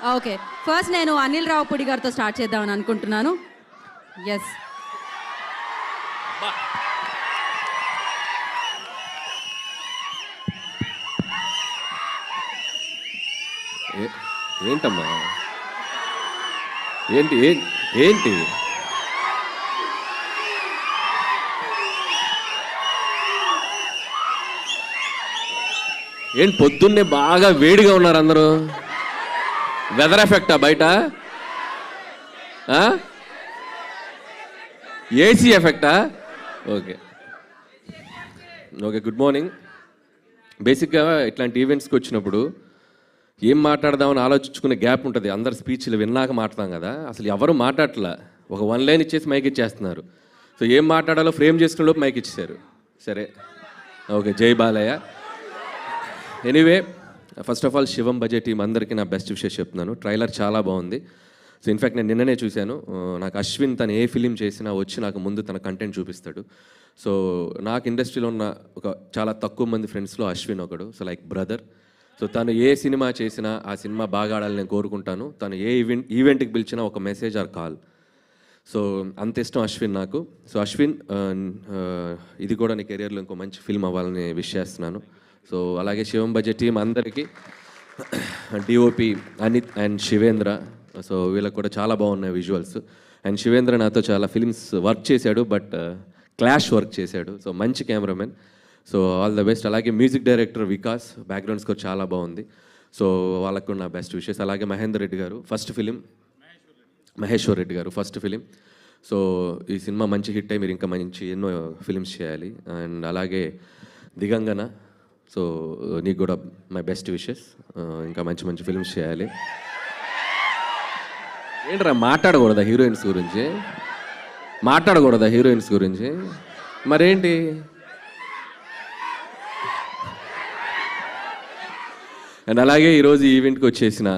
Okay, first నేను అనిల్ రావుపూడి గారితో start చేద్దామని అనుకుంటున్నాను. ఎస్, ఏంటమ్మా ఏంటి ఏంటి ఏంటి పొద్దున్నే బాగా వేడిగా ఉన్నారు అందరూ. వెదర్ ఎఫెక్టా బయట? ఏసీ ఎఫెక్టా? Okay okay, good morning. బేసిక్గా ఇట్లాంటి ఈవెంట్స్కి వచ్చినప్పుడు ఏం మాట్లాడదామని ఆలోచించుకునే గ్యాప్ ఉంటుంది. అందరు స్పీచ్లు విన్నాక మాట్లాడతాం కదా, అసలు ఎవరు మాట్లాడట్లా. ఒక వన్ లైన్ ఇచ్చేసి మైక్ ఇచ్చేస్తున్నారు. సో ఏం మాట్లాడాలో ఫ్రేమ్ చేసుకునే లోపు మైక్ ఇచ్చేసారు. సరే ఓకే, జై Balayya. Anyway, first of all Shivam budget team అందరికీ నా బెస్ట్ విషెస్ చెప్తున్నాను. ట్రైలర్ చాలా బాగుంది. సో ఇన్ఫ్యాక్ట్ నేను నిన్ననే చూశాను. నాకు అశ్విన్ తను ఏ ఫిలిం చేసినా వచ్చి నాకు ముందు తన కంటెంట్ చూపిస్తాడు. సో నాకు ఇండస్ట్రీలో ఉన్న ఒక చాలా తక్కువ మంది ఫ్రెండ్స్లో అశ్విన్ ఒకడు. So like brother. సో తను ఏ సినిమా చేసినా ఆ సినిమా బాగా ఆడాలని నేను కోరుకుంటాను. తను ఏ ఈవెంట్కి పిలిచినా ఒక మెసేజ్ ఆర్ కాల్. సో అంత ఇష్టం అశ్విన్ నాకు. సో అశ్విన్, ఇది కూడా నీ కెరియర్లో ఇంకో మంచి ఫిల్మ్ అవ్వాలని విష్ చేస్తున్నాను. సో అలాగే శివం బడ్జెట్ టీం అందరికీ, DOP Anith and Shivendra. So వీళ్ళకి కూడా చాలా బాగున్నాయి విజువల్స్. అండ్ శివేంద్ర నాతో చాలా ఫిల్మ్స్ వర్క్ చేశాడు, బట్ క్లాష్ వర్క్ చేశాడు. సో మంచి cameraman. So all the best. అలాగే music director Vikas, background score చాలా బాగుంది. సో వాళ్ళకు కూడా నా బెస్ట్ విషెస్. అలాగే మహేందర్ రెడ్డి గారు ఫస్ట్ ఫిలిం, మహేశ్వర్ రెడ్డి గారు ఫస్ట్ ఫిలిం. సో ఈ సినిమా మంచి హిట్ అయ్యి మీరు ఇంకా మంచి ఎన్నో ఫిలిమ్స్ చేయాలి. అండ్ అలాగే దిగంగన, సో నీకు కూడా మై బెస్ట్ విషెస్. ఇంకా మంచి మంచి ఫిలిమ్స్ చేయాలి. ఏంట్రా మాట్లాడకూడదా హీరోయిన్స్ గురించి? మాట్లాడకూడదా హీరోయిన్స్ గురించి? మరేంటి? అండ్ అలాగే ఈరోజు ఈవెంట్కి వచ్చేసిన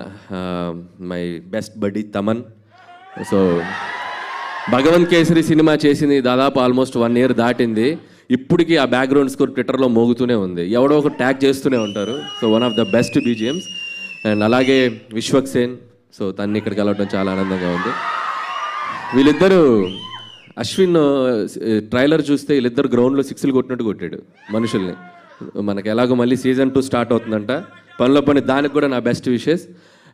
మై బెస్ట్ బడ్డీ తమన్. సో భగవంత్ కేసరి సినిమా చేసింది దాదాపు ఆల్మోస్ట్ 1 year దాటింది. ఇప్పటికీ ఆ బ్యాక్గ్రౌండ్ స్కోర్ ట్విట్టర్లో మోగుతూనే ఉంది. ఎవడో ఒక ట్యాగ్ చేస్తూనే ఉంటారు. So one of the best BGMs. And అలాగే విశ్వక్ సేన్. సో తన్ని ఇక్కడ కలవడం చాలా ఆనందంగా ఉంది. వీళ్ళిద్దరూ, అశ్విన్ ట్రైలర్ చూస్తే వీళ్ళిద్దరు గ్రౌండ్లో 6లు కొట్టినట్టు కొట్టాడు మనుషుల్ని. మనకి ఎలాగో మళ్ళీ సీజన్ 2 స్టార్ట్ అవుతుందంట. పనిలో పని దానికి కూడా నా best wishes.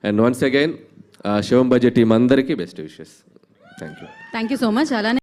And once again Shivam budget team అందరికీ best wishes. Thank you so much. అలానే